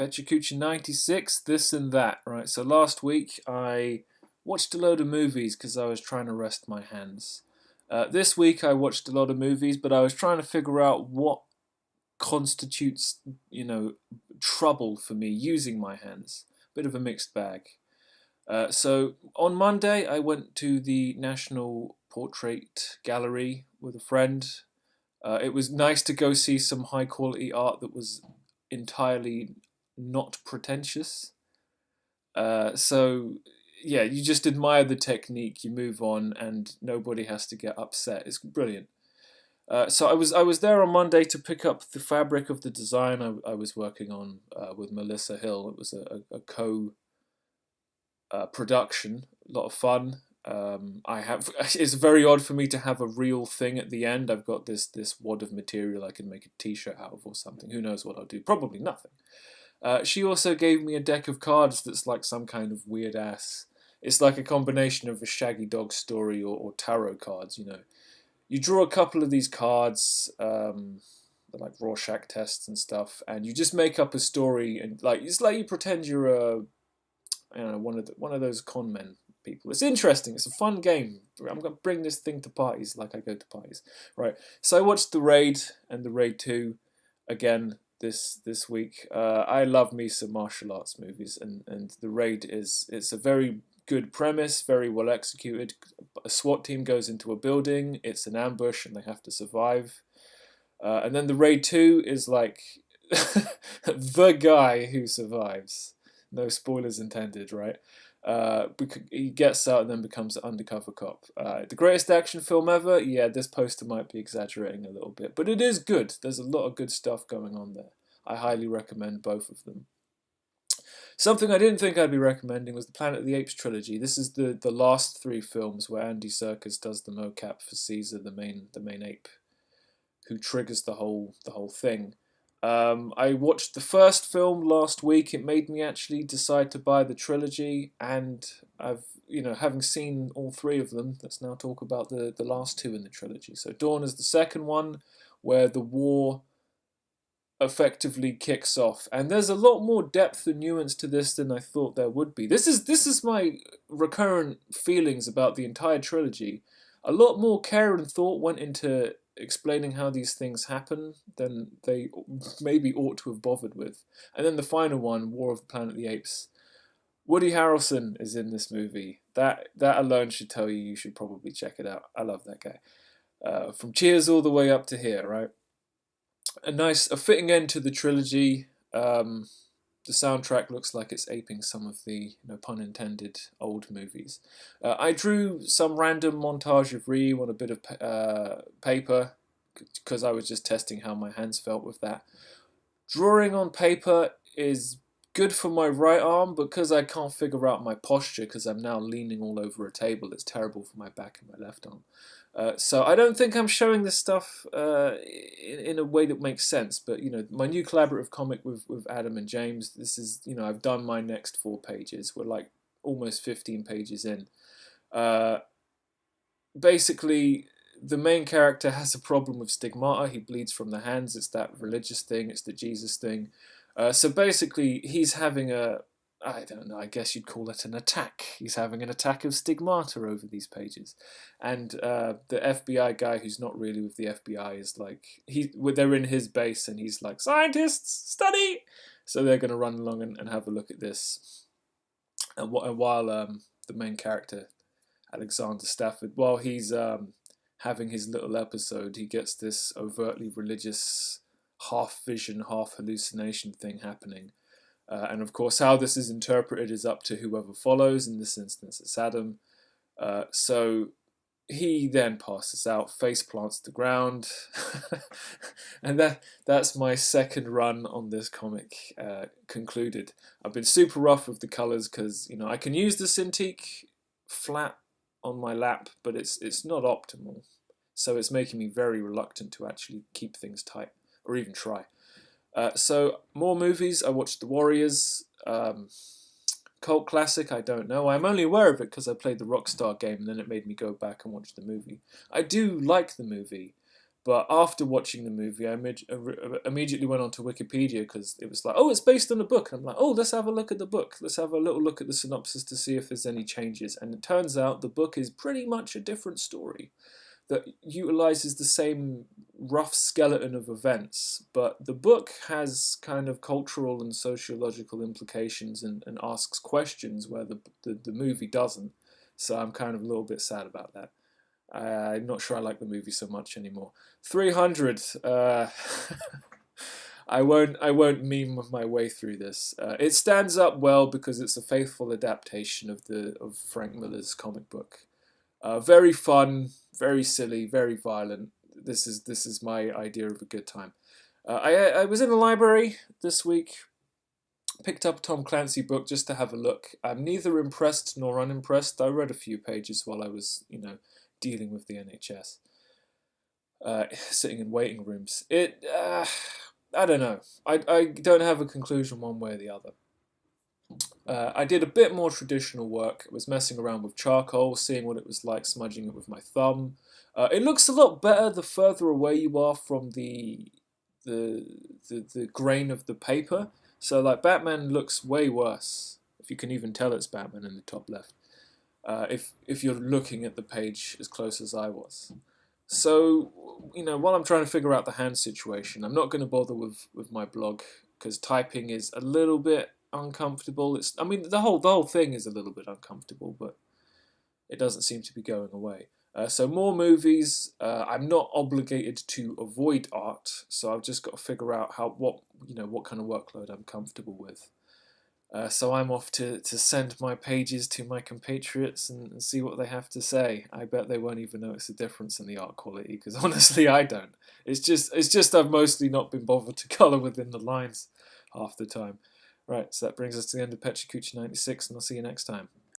Pecha Kucha 96, this and that, right? So last week I watched a load of movies because I was trying to rest my hands. This week I watched a lot of movies, but I was trying to figure out what constitutes, trouble for me using my hands. Bit of a mixed bag. So on Monday I went to the National Portrait Gallery with a friend. It was nice to go see some high quality art that was entirely not pretentious. So yeah, you just admire the technique, you move on, and nobody has to get upset. It's brilliant. So I was there on Monday to pick up the fabric of the design I was working on with Melissa Hill. It was a co production, a lot of fun. I have it's very odd for me to have a real thing at the end. I've got this wad of material I can make a T-shirt out of or something. Who knows what I'll do? Probably nothing. She also gave me a deck of cards that's like some kind of weird ass. It's like a combination of a Shaggy Dog story or tarot cards. You draw a couple of these cards, they're like Rorschach tests and stuff, and you just make up a story, and like it's like you pretend you're one of those con men people. It's interesting. It's a fun game. I'm gonna bring this thing to parties like I go to parties, right? So I watched the Raid and the Raid 2 again this week. I love me some martial arts movies, and the Raid it's a very good premise, very well executed. A SWAT team goes into a building. It's an ambush, and they have to survive. And then the Raid 2 is like the guy who survives. No spoilers intended, right? He gets out and then becomes an undercover cop. The greatest action film ever? Yeah, this poster might be exaggerating a little bit, but it is good. There's a lot of good stuff going on there. I highly recommend both of them. Something I didn't think I'd be recommending was the Planet of the Apes trilogy. This is the last three films where Andy Serkis does the mocap for Caesar, the main ape, who triggers the whole thing. I watched the first film last week. It made me actually decide to buy the trilogy, and I've having seen all three of them. Let's now talk about the last two in the trilogy. So Dawn is the second one, where the war effectively kicks off, and there's a lot more depth and nuance to this than I thought there would be. This is my recurrent feelings about the entire trilogy. A lot more care and thought went into explaining how these things happen than they maybe ought to have bothered with. And then the final one, War of the Planet of the Apes. Woody Harrelson is in this movie. That alone should tell you should probably check it out. I love that guy. From Cheers all the way up to here, right? A fitting end to the trilogy. The soundtrack looks like it's aping some of the, no pun intended, old movies. I drew some random montage of Ryu on a bit of paper because I was just testing how my hands felt with that. Drawing on paper is good for my right arm because I can't figure out my posture because I'm now leaning all over a table. It's terrible for my back and my left arm. So I don't think I'm showing this stuff in a way that makes sense. But my new collaborative comic with Adam and James. This is I've done my next 4 pages. We're like almost 15 pages in. Basically, the main character has a problem with stigmata. He bleeds from the hands. It's that religious thing. It's the Jesus thing. So basically, he's having I don't know, I guess you'd call it an attack. He's having an attack of stigmata over these pages. And the FBI guy who's not really with the FBI is like, they're in his base and he's like, scientists, study! So they're going to run along and have a look at this. And while the main character, Alexander Stafford, while he's having his little episode, he gets this overtly religious half vision, half hallucination thing happening. And of course, how this is interpreted is up to whoever follows. In this instance, it's Adam. So he then passes out, face plants to the ground. And that's my second run on this comic concluded. I've been super rough with the colours because I can use the Cintiq flat on my lap, but it's not optimal. So it's making me very reluctant to actually keep things tight or even try. So more movies. I watched The Warriors, cult classic. I don't know. I'm only aware of it because I played the Rockstar game, and then it made me go back and watch the movie. I do like the movie, But after watching the movie, I immediately went onto Wikipedia because it was like, oh, it's based on a book. And I'm like, oh, let's have a look at the book. Let's have a little look at the synopsis to see if there's any changes. And it turns out the book is pretty much a different story that utilizes the same rough skeleton of events, but the book has kind of cultural and sociological implications and asks questions where the movie doesn't. So I'm kind of a little bit sad about that. I'm not sure I like the movie so much anymore. 300. I won't meme my way through this. It stands up well because it's a faithful adaptation of Frank Miller's comic book. Very fun, very silly, very violent. This is my idea of a good time. I was in the library this week, picked up a Tom Clancy book just to have a look. I'm neither impressed nor unimpressed. I read a few pages while I was, dealing with the NHS, sitting in waiting rooms. I don't know. I don't have a conclusion one way or the other. I did a bit more traditional work. I was messing around with charcoal, seeing what it was like smudging it with my thumb. It looks a lot better the further away you are from the grain of the paper. So like Batman looks way worse, if you can even tell it's Batman in the top left, if you're looking at the page as close as I was. So, while I'm trying to figure out the hand situation, I'm not going to bother with my blog because typing is a little bit uncomfortable. The whole thing is a little bit uncomfortable, but it doesn't seem to be going away. So more movies. I'm not obligated to avoid art, so I've just got to figure out what kind of workload I'm comfortable with. So I'm off to send my pages to my compatriots and see what they have to say. I bet they won't even notice a difference in the art quality, because honestly I don't. It's just I've mostly not been bothered to colour within the lines half the time. Right, so that brings us to the end of Pecha Kucha 96, and I'll see you next time.